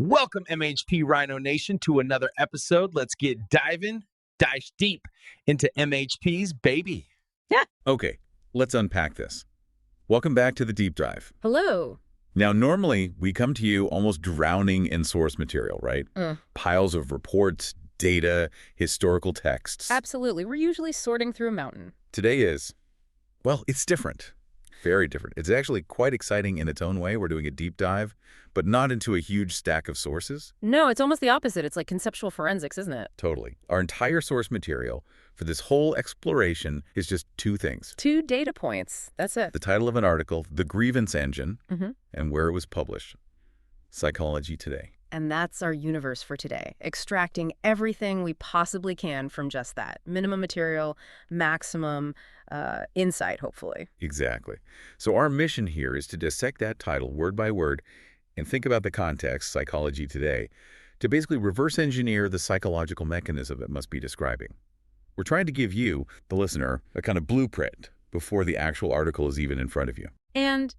Welcome, MHP Rhino Nation, to another episode. Let's get dive deep into MHP's baby. Yeah. Okay, let's unpack this. Welcome back to the deep dive. Hello. Now, normally we come to you almost drowning in source material, right? Piles of reports, data, historical texts. Absolutely. We're usually sorting through a mountain. Today is, well, it's different. Very different. It's actually quite exciting in its own way. We're doing a deep dive, but not into a huge stack of sources. No, it's almost the opposite. It's like conceptual forensics, isn't it? Totally. Our entire source material for this whole exploration is just two things. 2 data points. That's it. The title of an article, The Grievance Engine, Mm-hmm. and where it was published, Psychology Today. And that's our universe for today, extracting everything we possibly can from just that. Minimum material, maximum insight, hopefully. Exactly. So our mission here is to dissect that title word by word and think about the context, Psychology Today, to basically reverse engineer the psychological mechanism it must be describing. We're trying to give you, the listener, a kind of blueprint before the actual article is even in front of you. And,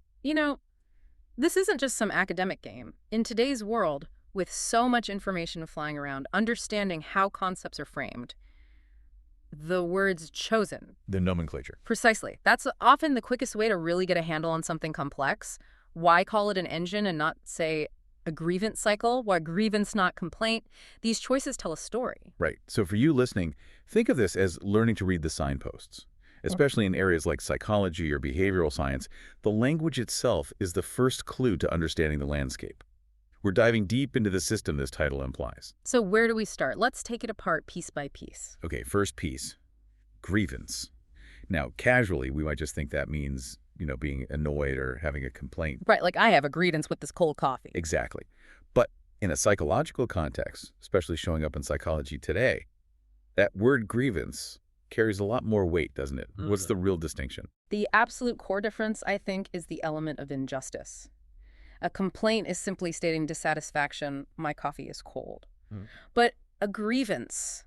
this isn't just some academic game. In today's world, with so much information flying around, understanding how concepts are framed, the words chosen. The nomenclature. Precisely. That's often the quickest way to really get a handle on something complex. Why call it an engine and not, say, a grievance cycle? Why grievance, not complaint? These choices tell a story. Right. So for you listening, think of this as learning to read the signposts. Especially in areas like psychology or behavioral science, the language itself is the first clue to understanding the landscape. We're diving deep into the system this title implies. So where do we start? Let's take it apart piece by piece. Okay, first piece, grievance. Now, casually, we might just think that means, being annoyed or having a complaint. Right, like I have a grievance with this cold coffee. Exactly. But in a psychological context, especially showing up in Psychology Today, that word grievance carries a lot more weight, doesn't it? What's the real distinction? The absolute core difference, I think, is the element of injustice. A complaint is simply stating dissatisfaction, my coffee is cold. But a grievance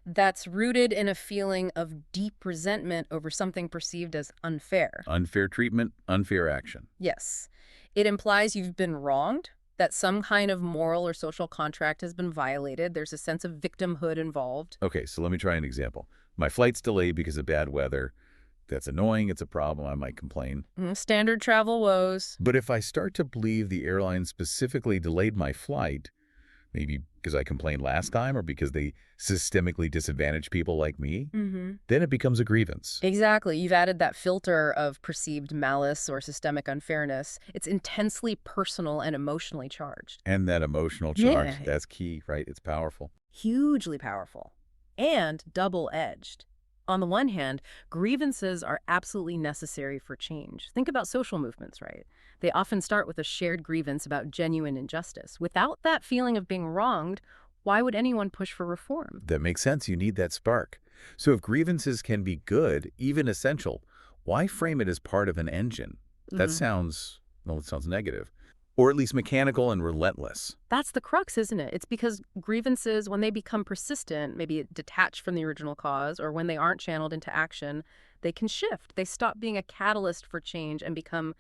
that's rooted in a feeling of deep resentment over something perceived as unfair. Unfair treatment, unfair action. Yes. It implies you've been wronged, that some kind of moral or social contract has been violated. There's a sense of victimhood involved. Okay, so let me try an example. My flight's delayed because of bad weather. That's annoying. It's a problem. I might complain. Standard travel woes. But if I start to believe the airline specifically delayed my flight, maybe because I complained last time or because they systemically disadvantage people like me, then it becomes a grievance. Exactly. You've added that filter of perceived malice or systemic unfairness. It's intensely personal and emotionally charged. And that emotional charge, Yeah. that's key, right? It's powerful. Hugely powerful. And double-edged. On the one hand, grievances are absolutely necessary for change. Think about social movements, right? They often start with a shared grievance about genuine injustice. Without that feeling of being wronged, why would anyone push for reform? That makes sense. You need that spark. So if grievances can be good, even essential, why frame it as part of an engine? That sounds negative. Or at least mechanical and relentless. That's the crux, isn't it? It's because grievances, when they become persistent, maybe detached from the original cause, or when they aren't channeled into action, they can shift. They stop being a catalyst for change and become,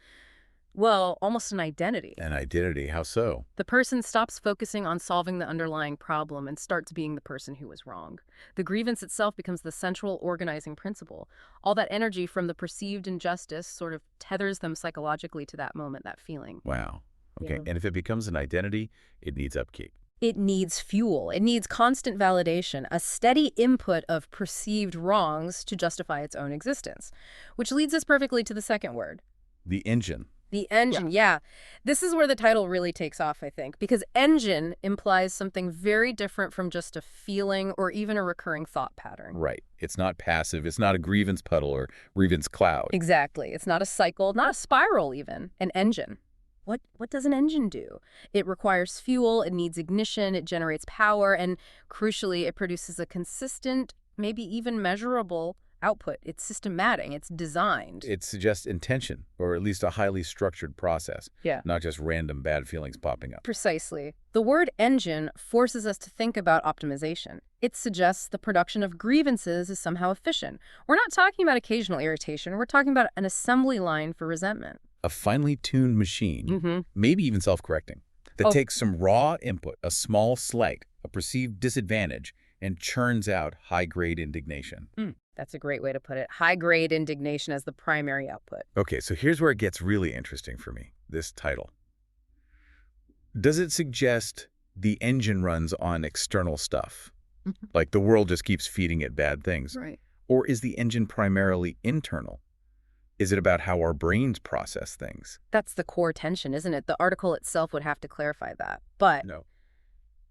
well, almost an identity. An identity, how so? The person stops focusing on solving the underlying problem and starts being the person who was wrong. The grievance itself becomes the central organizing principle. All that energy from the perceived injustice sort of tethers them psychologically to that moment, that feeling. Wow. Okay, Yeah. and if it becomes an identity, it needs upkeep. It needs fuel. It needs constant validation, a steady input of perceived wrongs to justify its own existence. Which leads us perfectly to the second word. The engine. The engine, yeah. This is where the title really takes off, I think, because engine implies something very different from just a feeling or even a recurring thought pattern. Right. It's not passive. It's not a grievance puddle or grievance cloud. Exactly. It's not a cycle, not a spiral even, an engine. What does an engine do? It requires fuel, it needs ignition, it generates power, and crucially, it produces a consistent, maybe even measurable output. It's systematic, it's designed. It suggests intention, or at least a highly structured process. Yeah. Not just random bad feelings popping up. Precisely. The word engine forces us to think about optimization. It suggests the production of grievances is somehow efficient. We're not talking about occasional irritation, we're talking about an assembly line for resentment. A finely tuned machine, maybe even self-correcting, that takes some raw input, a small slight, a perceived disadvantage, and churns out high-grade indignation. That's a great way to put it. High-grade indignation as the primary output. Okay, so here's where it gets really interesting for me, this title. Does it suggest the engine runs on external stuff? Like the world just keeps feeding it bad things? Right. Or is the engine primarily internal? Is it about how our brains process things? That's the core tension, isn't it? The article itself would have to clarify that. But No.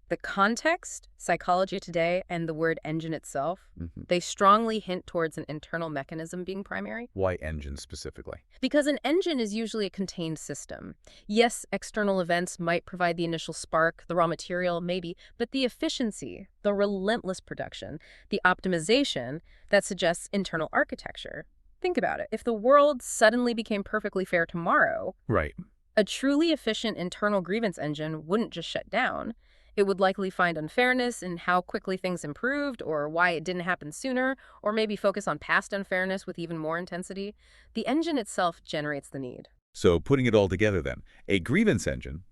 the context, Psychology Today, and the word engine itself, they strongly hint towards an internal mechanism being primary. Why engine specifically? Because an engine is usually a contained system. Yes, external events might provide the initial spark, the raw material, maybe, but the efficiency, the relentless production, the optimization, that suggests internal architecture. Think about it. If the world suddenly became perfectly fair tomorrow, Right. a truly efficient internal grievance engine wouldn't just shut down. It would likely find unfairness in how quickly things improved or why it didn't happen sooner, or maybe focus on past unfairness with even more intensity. The engine itself generates the need. So putting it all together then, a grievance engine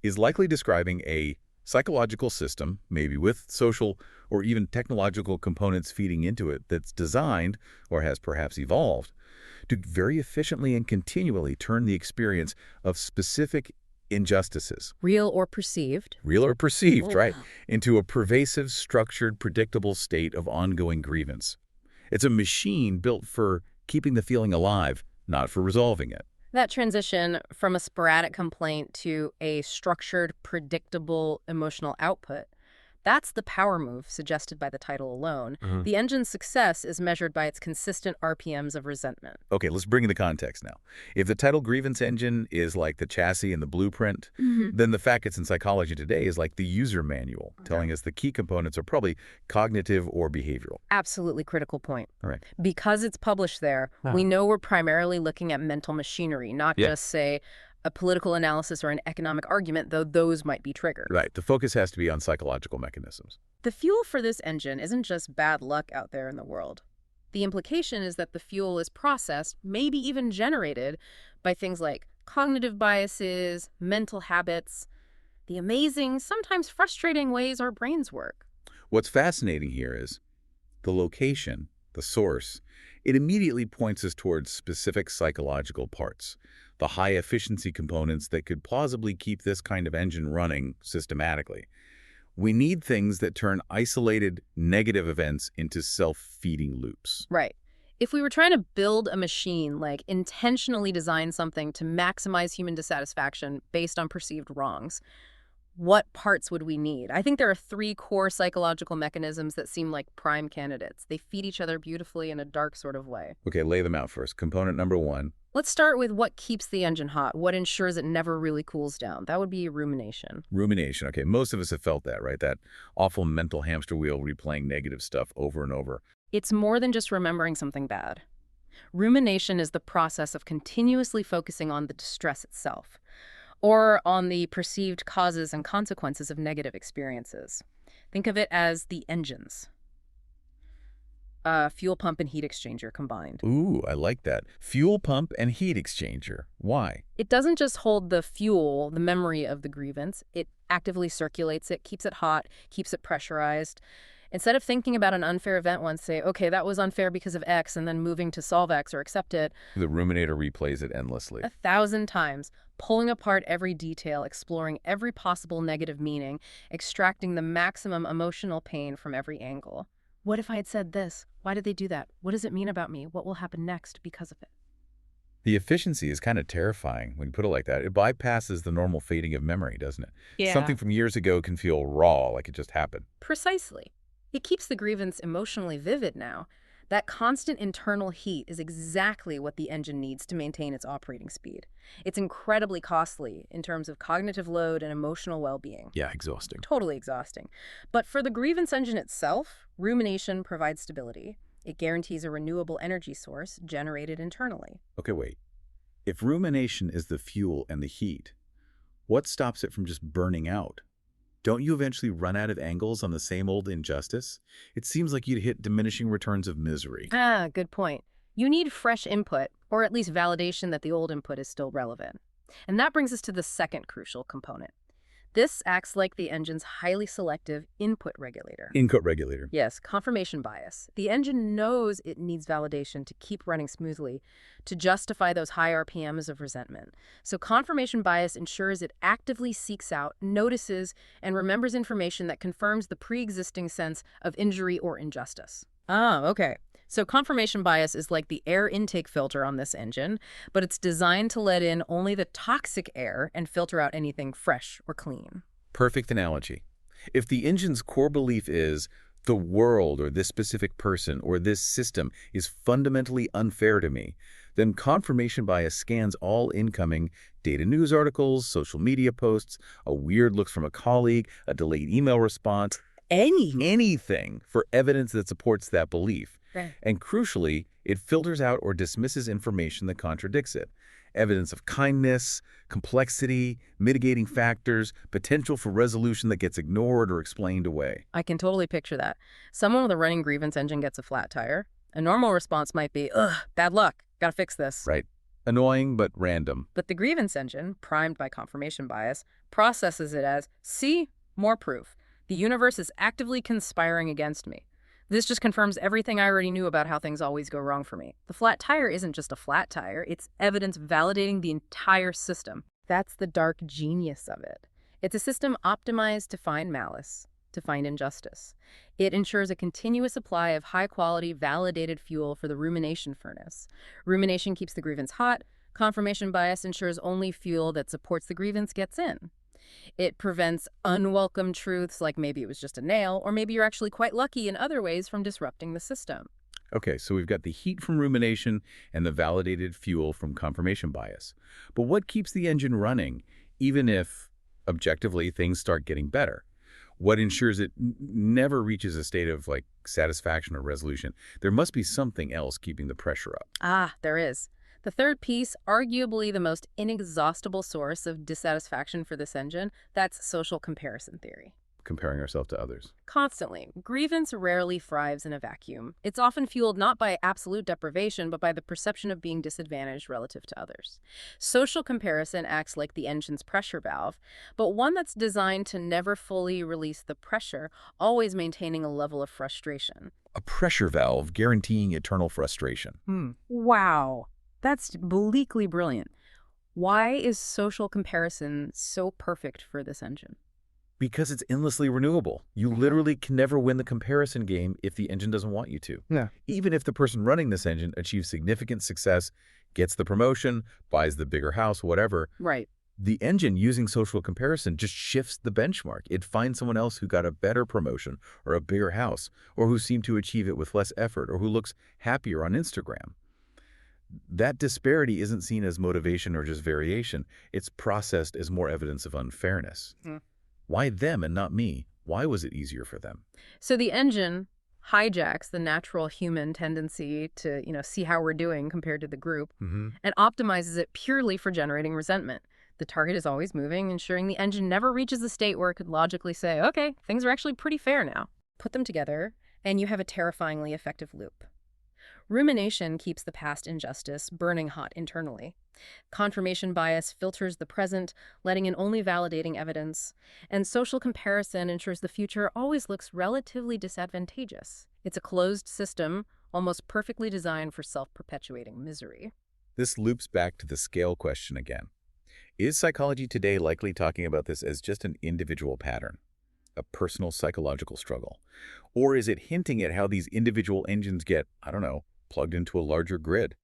is likely describing a psychological system, maybe with social or even technological components feeding into it, that's designed, or has perhaps evolved, to very efficiently and continually turn the experience of specific injustices, Real or perceived. right, into a pervasive, structured, predictable state of ongoing grievance. It's a machine built for keeping the feeling alive, not for resolving it. That transition from a sporadic complaint to a structured, predictable emotional output, that's the power move suggested by the title alone. The engine's success is measured by its consistent RPMs of resentment. Okay, let's bring in the context now. If the title Grievance Engine is like the chassis and the blueprint, then the fact it's in Psychology Today is like the user manual, telling us the key components are probably cognitive or behavioral. Absolutely critical point. All right. Because it's published there, we know we're primarily looking at mental machinery, not just, say, a political analysis or an economic argument, though those might be triggered. Right. The focus has to be on psychological mechanisms. The fuel for this engine isn't just bad luck out there in the world. The implication is that the fuel is processed, maybe even generated, by things like cognitive biases, mental habits, the amazing, sometimes frustrating ways our brains work. What's fascinating here is the location, the source. It immediately points us towards specific psychological parts, the high-efficiency components that could plausibly keep this kind of engine running systematically. We need things that turn isolated negative events into self-feeding loops. Right. If we were trying to build a machine, like intentionally design something to maximize human dissatisfaction based on perceived wrongs, what parts would we need? I think there are 3 core psychological mechanisms that seem like prime candidates. They feed each other beautifully in a dark sort of way. Okay, lay them out first. Component number 1. Let's start with what keeps the engine hot, what ensures it never really cools down. That would be rumination. Rumination. Okay, most of us have felt that, right? That awful mental hamster wheel replaying negative stuff over and over. It's more than just remembering something bad. Rumination is the process of continuously focusing on the distress itself, or on the perceived causes and consequences of negative experiences. Think of it as the engines. Fuel pump and heat exchanger combined. Ooh, I like that. Fuel pump and heat exchanger. Why? It doesn't just hold the fuel, the memory of the grievance. It actively circulates it, keeps it hot, keeps it pressurized. Instead of thinking about an unfair event once, say, okay, that was unfair because of X, and then moving to solve X or accept it. The ruminator replays it endlessly. 1,000 times, pulling apart every detail, exploring every possible negative meaning, extracting the maximum emotional pain from every angle. What if I had said this? Why did they do that? What does it mean about me? What will happen next because of it? The efficiency is kind of terrifying when you put it like that. It bypasses the normal fading of memory, doesn't it? Yeah. Something from years ago can feel raw, like it just happened. Precisely. It keeps the grievance emotionally vivid now. That constant internal heat is exactly what the engine needs to maintain its operating speed. It's incredibly costly in terms of cognitive load and emotional well-being. Yeah, exhausting. Totally exhausting. But for the grievance engine itself, rumination provides stability. It guarantees a renewable energy source generated internally. Okay, wait. If rumination is the fuel and the heat, what stops it from just burning out? Don't you eventually run out of angles on the same old injustice? It seems like you'd hit diminishing returns of misery. Good point. You need fresh input, or at least validation that the old input is still relevant. And that brings us to the second crucial component, This acts like the engine's highly selective input regulator. Input regulator. Yes, confirmation bias. The engine knows it needs validation to keep running smoothly, to justify those high RPMs of resentment. So confirmation bias ensures it actively seeks out, notices, and remembers information that confirms the pre-existing sense of injury or injustice. Ah, okay. So confirmation bias is like the air intake filter on this engine, but it's designed to let in only the toxic air and filter out anything fresh or clean. Perfect analogy. If the engine's core belief is the world or this specific person or this system is fundamentally unfair to me, then confirmation bias scans all incoming data news articles, social media posts, a weird look from a colleague, a delayed email response, anything for evidence that supports that belief. Right. And crucially, it filters out or dismisses information that contradicts it. Evidence of kindness, complexity, mitigating factors, potential for resolution that gets ignored or explained away. I can totally picture that. Someone with a running grievance engine gets a flat tire. A normal response might be, ugh, bad luck, gotta fix this. Right. Annoying, but random. But the grievance engine, primed by confirmation bias, processes it as, see, more proof. The universe is actively conspiring against me. This just confirms everything I already knew about how things always go wrong for me. The flat tire isn't just a flat tire, it's evidence validating the entire system. That's the dark genius of it. It's a system optimized to find malice, to find injustice. It ensures a continuous supply of high-quality, validated fuel for the rumination furnace. Rumination keeps the grievance hot. Confirmation bias ensures only fuel that supports the grievance gets in. It prevents unwelcome truths like maybe it was just a nail, or maybe you're actually quite lucky in other ways from disrupting the system. Okay, so we've got the heat from rumination and the validated fuel from confirmation bias. But what keeps the engine running, even if, objectively, things start getting better? What ensures it never reaches a state of, like, satisfaction or resolution? There must be something else keeping the pressure up. Ah, there is. The third piece, arguably the most inexhaustible source of dissatisfaction for this engine, that's social comparison theory. Comparing ourselves to others. Constantly. Grievance rarely thrives in a vacuum. It's often fueled not by absolute deprivation, but by the perception of being disadvantaged relative to others. Social comparison acts like the engine's pressure valve, but one that's designed to never fully release the pressure, always maintaining a level of frustration. A pressure valve guaranteeing eternal frustration. Wow. That's bleakly brilliant. Why is social comparison so perfect for this engine? Because it's endlessly renewable. You literally can never win the comparison game if the engine doesn't want you to. Yeah. Even if the person running this engine achieves significant success, gets the promotion, buys the bigger house, whatever, Right. the engine using social comparison just shifts the benchmark. It finds someone else who got a better promotion or a bigger house, or who seemed to achieve it with less effort, or who looks happier on Instagram. That disparity isn't seen as motivation or just variation. It's processed as more evidence of unfairness. Why them and not me? Why was it easier for them? So the engine hijacks the natural human tendency to, see how we're doing compared to the group and optimizes it purely for generating resentment. The target is always moving, ensuring the engine never reaches a state where it could logically say, okay, things are actually pretty fair now. Put them together, and you have a terrifyingly effective loop. Rumination keeps the past injustice burning hot internally. Confirmation bias filters the present, letting in only validating evidence. And social comparison ensures the future always looks relatively disadvantageous. It's a closed system, almost perfectly designed for self-perpetuating misery. This loops back to the scale question again. Is psychology today likely talking about this as just an individual pattern, a personal psychological struggle? Or is it hinting at how these individual engines get, plugged into a larger grid?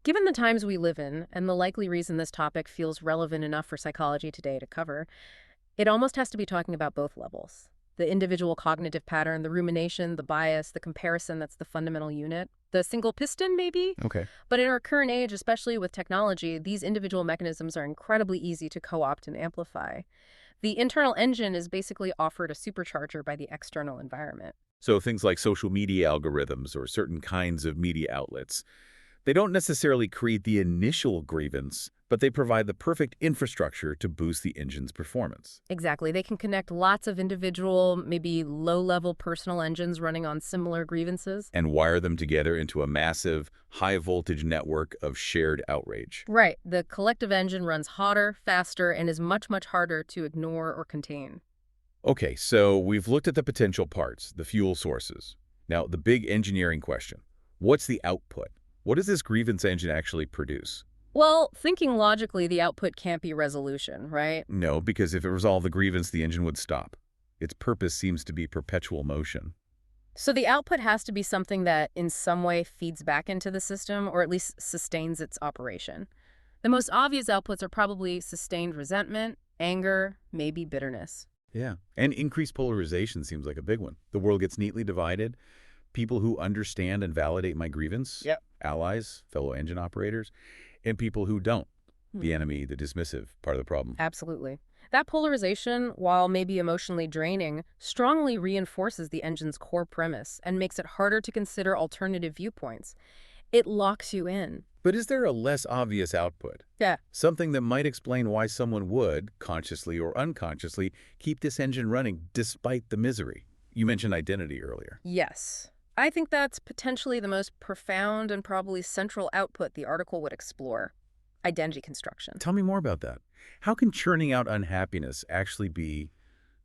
Given the times we live in, and the likely reason this topic feels relevant enough for psychology today to cover, it almost has to be talking about both levels. The individual cognitive pattern, the rumination, the bias, the comparison that's the fundamental unit. The single piston, maybe? Okay. But in our current age, especially with technology, these individual mechanisms are incredibly easy to co-opt and amplify. The internal engine is basically offered a supercharger by the external environment. So things like social media algorithms or certain kinds of media outlets, They don't necessarily create the initial grievance, but they provide the perfect infrastructure to boost the engine's performance. Exactly. They can connect lots of individual, maybe low-level personal engines running on similar grievances. And wire them together into a massive, high-voltage network of shared outrage. Right. The collective engine runs hotter, faster, and is much, much harder to ignore or contain. Okay, so we've looked at the potential parts, the fuel sources. Now, the big engineering question. What's the output? What does this grievance engine actually produce? Well, thinking logically, the output can't be resolution, right? No, because if it resolved the grievance, the engine would stop. Its purpose seems to be perpetual motion. So the output has to be something that in some way feeds back into the system or at least sustains its operation. The most obvious outputs are probably sustained resentment, anger, maybe bitterness. Yeah, and increased polarization seems like a big one. The world gets neatly divided. People who understand and validate my grievance, Yep. allies, fellow engine operators, and people who don't, the enemy, the dismissive, part of the problem. Absolutely. That polarization, while maybe emotionally draining, strongly reinforces the engine's core premise and makes it harder to consider alternative viewpoints. It locks you in. But is there a less obvious output? Yeah. Something that might explain why someone would, consciously or unconsciously, keep this engine running despite the misery? You mentioned identity earlier. Yes. I think that's potentially the most profound and probably central output the article would explore. Identity construction. Tell me more about that. How can churning out unhappiness actually be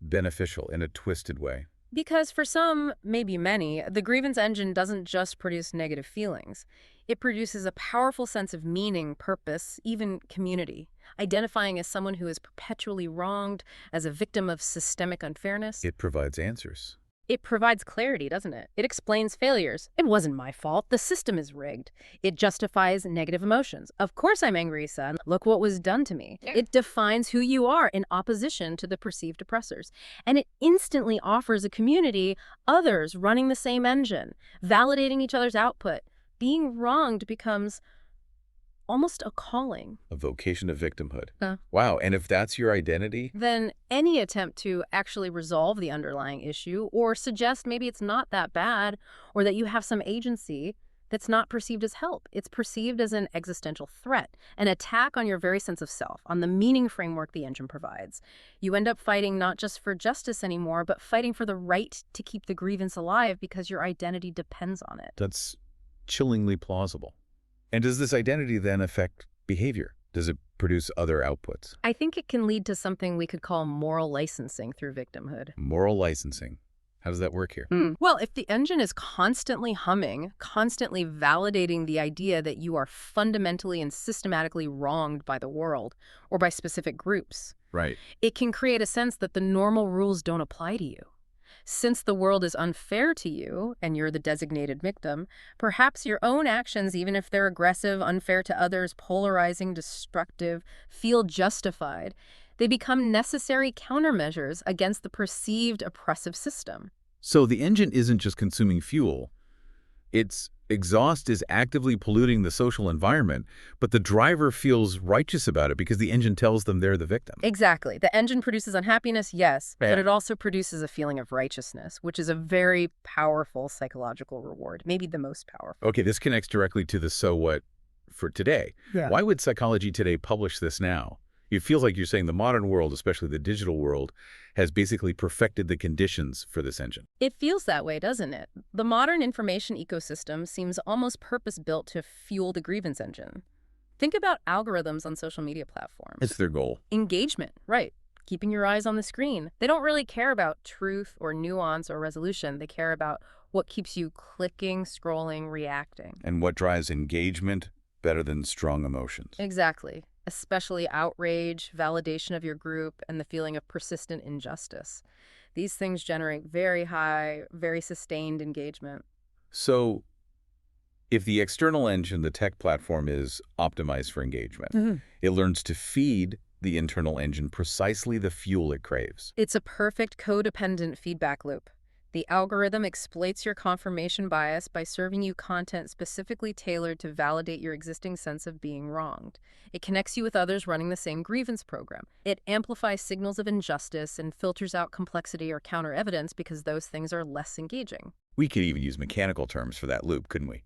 beneficial in a twisted way? Because for some, maybe many, the grievance engine doesn't just produce negative feelings. It produces a powerful sense of meaning, purpose, even community. Identifying as someone who is perpetually wronged, as a victim of systemic unfairness. It provides answers. It provides clarity, doesn't it? It explains failures. It wasn't my fault. The system is rigged. It justifies negative emotions. Of course I'm angry, son. Look what was done to me. Yeah. It defines who you are in opposition to the perceived oppressors. And it instantly offers a community, others running the same engine, validating each other's output. Being wronged becomes almost a calling. A vocation of victimhood. Wow, and if that's your identity? Then any attempt to actually resolve the underlying issue or suggest maybe it's not that bad or that you have some agency that's not perceived as help. It's perceived as an existential threat, an attack on your very sense of self, on the meaning framework the engine provides. You end up fighting not just for justice anymore, but fighting for the right to keep the grievance alive because your identity depends on it. That's chillingly plausible. And does this identity then affect behavior? Does it produce other outputs? I think it can lead to something we could call moral licensing through victimhood. Moral licensing. How does that work here? Well, if the engine is constantly humming, constantly validating the idea that you are fundamentally and systematically wronged by the world or by specific groups, Right. it can create a sense that the normal rules don't apply to you. Since the world is unfair to you and you're the designated victim, perhaps your own actions, even if they're aggressive, unfair to others, polarizing, destructive, feel justified. They become necessary countermeasures against the perceived oppressive system. So the engine isn't just consuming fuel. Its exhaust is actively polluting the social environment, but the driver feels righteous about it because the engine tells them they're the victim. Exactly. The engine produces unhappiness, yes, Yeah. but it also produces a feeling of righteousness, which is a very powerful psychological reward, maybe the most powerful. Okay, this connects directly to the so what for today. Yeah. Why would Psychology Today publish this now? It feels like you're saying the modern world, especially the digital world, has basically perfected the conditions for this engine. It feels that way, doesn't it? The modern information ecosystem seems almost purpose-built to fuel the grievance engine. Think about algorithms on social media platforms. It's their goal. Engagement, right. Keeping your eyes on the screen. They don't really care about truth or nuance or resolution. They care about what keeps you clicking, scrolling, reacting. And what drives engagement better than strong emotions? Exactly. Especially outrage, validation of your group, and the feeling of persistent injustice. These things generate very high, very sustained engagement. So if the external engine, the tech platform, is optimized for engagement, it learns to feed the internal engine precisely the fuel it craves. It's a perfect codependent feedback loop. The algorithm exploits your confirmation bias by serving you content specifically tailored to validate your existing sense of being wronged. It connects you with others running the same grievance program. It amplifies signals of injustice and filters out complexity or counter-evidence because those things are less engaging. We could even use mechanical terms for that loop, couldn't we?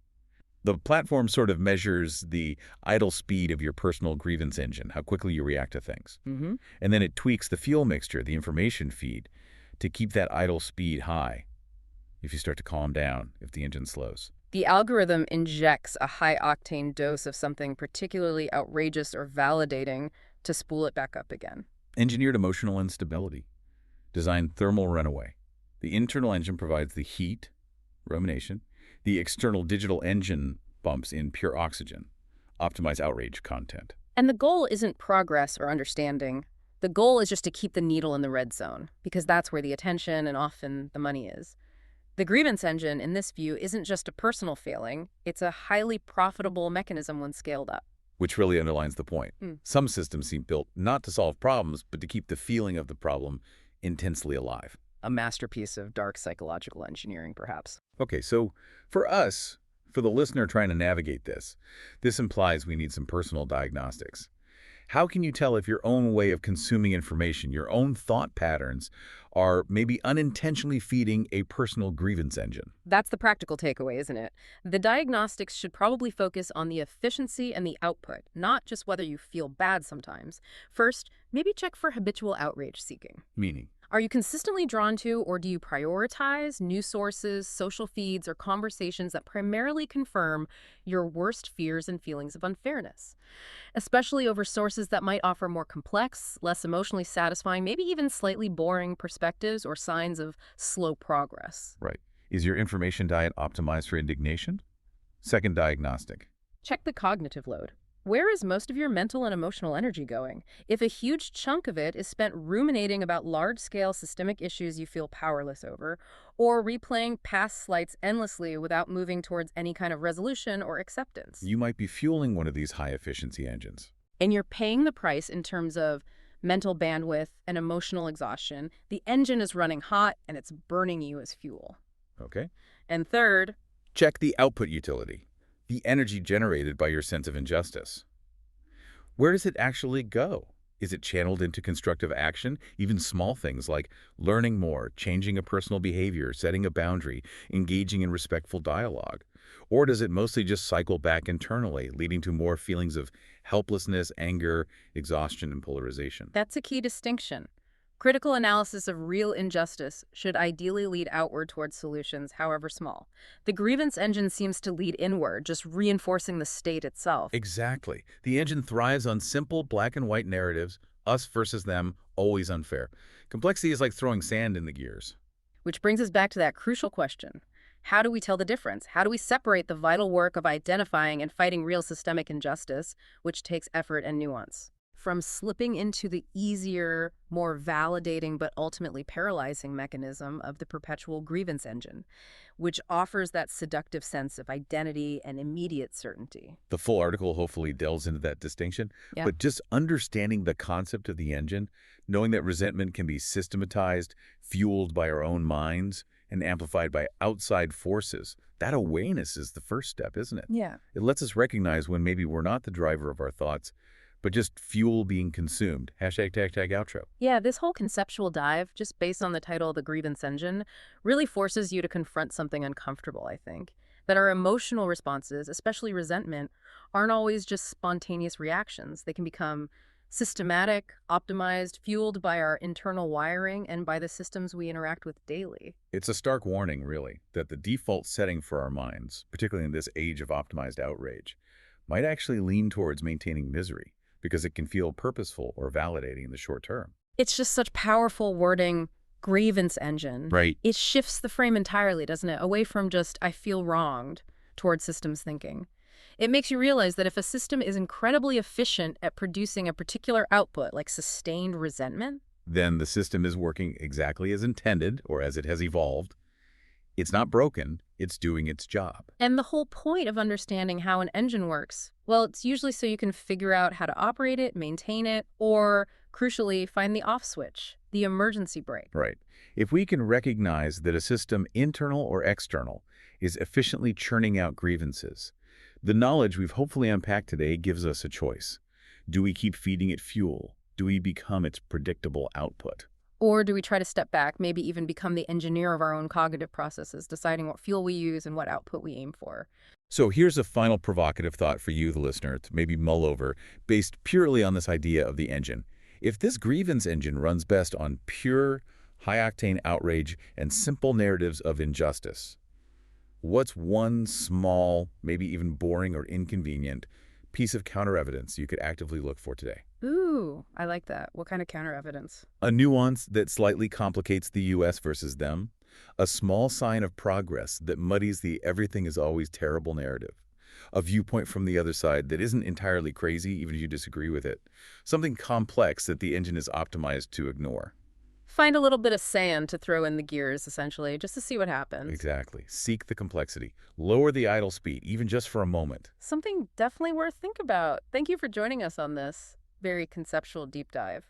The platform sort of measures the idle speed of your personal grievance engine, how quickly you react to things. Mm-hmm. And then it tweaks the fuel mixture, the information feed, to keep that idle speed high if you start to calm down, if the engine slows. The algorithm injects a high-octane dose of something particularly outrageous or validating to spool it back up again. Engineered emotional instability. Designed thermal runaway. The internal engine provides the heat, rumination. The external digital engine bumps in pure oxygen. Optimize outrage content. And the goal isn't progress or understanding. The goal is just to keep the needle in the red zone, because that's where the attention and often the money is. The grievance engine, in this view, isn't just a personal failing. It's a highly profitable mechanism when scaled up. Which really underlines the point. Some systems seem built not to solve problems, but to keep the feeling of the problem intensely alive. A masterpiece of dark psychological engineering, perhaps. Okay, so for us, for the listener trying to navigate this implies we need some personal diagnostics. How can you tell if your own way of consuming information, your own thought patterns, are maybe unintentionally feeding a personal grievance engine? That's the practical takeaway, isn't it? The diagnostics should probably focus on the efficiency and the output, not just whether you feel bad sometimes. First, maybe check for habitual outrage seeking. Meaning? Are you consistently drawn to, or do you prioritize news sources, social feeds, or conversations that primarily confirm your worst fears and feelings of unfairness? Especially over sources that might offer more complex, less emotionally satisfying, maybe even slightly boring perspectives or signs of slow progress. Right. Is your information diet optimized for indignation? Second diagnostic. Check the cognitive load. Where is most of your mental and emotional energy going? If a huge chunk of it is spent ruminating about large-scale systemic issues you feel powerless over, or replaying past slights endlessly without moving towards any kind of resolution or acceptance. You might be fueling one of these high-efficiency engines. And you're paying the price in terms of mental bandwidth and emotional exhaustion. The engine is running hot, and it's burning you as fuel. Okay. And third, check the output utility. The energy generated by your sense of injustice. Where does it actually go? Is it channeled into constructive action, even small things like learning more, changing a personal behavior, setting a boundary, engaging in respectful dialogue? Or does it mostly just cycle back internally, leading to more feelings of helplessness, anger, exhaustion, and polarization? That's a key distinction. Critical analysis of real injustice should ideally lead outward towards solutions, however small. The grievance engine seems to lead inward, just reinforcing the state itself. Exactly. The engine thrives on simple black and white narratives, us versus them, always unfair. Complexity is like throwing sand in the gears. Which brings us back to that crucial question. How do we tell the difference? How do we separate the vital work of identifying and fighting real systemic injustice, which takes effort and nuance, from slipping into the easier, more validating, but ultimately paralyzing mechanism of the perpetual grievance engine, which offers that seductive sense of identity and immediate certainty? The full article hopefully delves into that distinction, but just understanding the concept of the engine, knowing that resentment can be systematized, fueled by our own minds, and amplified by outside forces, that awareness is the first step, isn't it? Yeah. It lets us recognize when maybe we're not the driver of our thoughts, but just fuel being consumed. Hashtag tag tag outro. Yeah, this whole conceptual dive, just based on the title of the grievance engine, really forces you to confront something uncomfortable, I think. That our emotional responses, especially resentment, aren't always just spontaneous reactions. They can become systematic, optimized, fueled by our internal wiring and by the systems we interact with daily. It's a stark warning, really, that the default setting for our minds, particularly in this age of optimized outrage, might actually lean towards maintaining misery, because it can feel purposeful or validating in the short term. It's just such powerful wording, grievance engine. Right. It shifts the frame entirely, doesn't it? Away from just, I feel wronged, towards systems thinking. It makes you realize that if a system is incredibly efficient at producing a particular output, like sustained resentment, then the system is working exactly as intended, or as it has evolved. It's not broken, it's doing its job. And the whole point of understanding how an engine works, well, it's usually so you can figure out how to operate it, maintain it, or, crucially, find the off switch, the emergency brake. Right. If we can recognize that a system, internal or external, is efficiently churning out grievances, the knowledge we've hopefully unpacked today gives us a choice. Do we keep feeding it fuel? Do we become its predictable output? Or do we try to step back, maybe even become the engineer of our own cognitive processes, deciding what fuel we use and what output we aim for? So here's a final provocative thought for you, the listener, to maybe mull over, based purely on this idea of the engine. If this grievance engine runs best on pure, high-octane outrage and simple narratives of injustice, what's one small, maybe even boring or inconvenient, piece of counter-evidence you could actively look for today? Ooh, I like that. What kind of counter evidence? A nuance that slightly complicates the US versus them? A small sign of progress that muddies the everything is always terrible narrative? A viewpoint from the other side that isn't entirely crazy even if you disagree with it? Something complex that the engine is optimized to ignore? Find a little bit of sand to throw in the gears, essentially, just to see what happens. Exactly. Seek the complexity. Lower the idle speed, even just for a moment. Something definitely worth think about. Thank you for joining us on this very conceptual deep dive.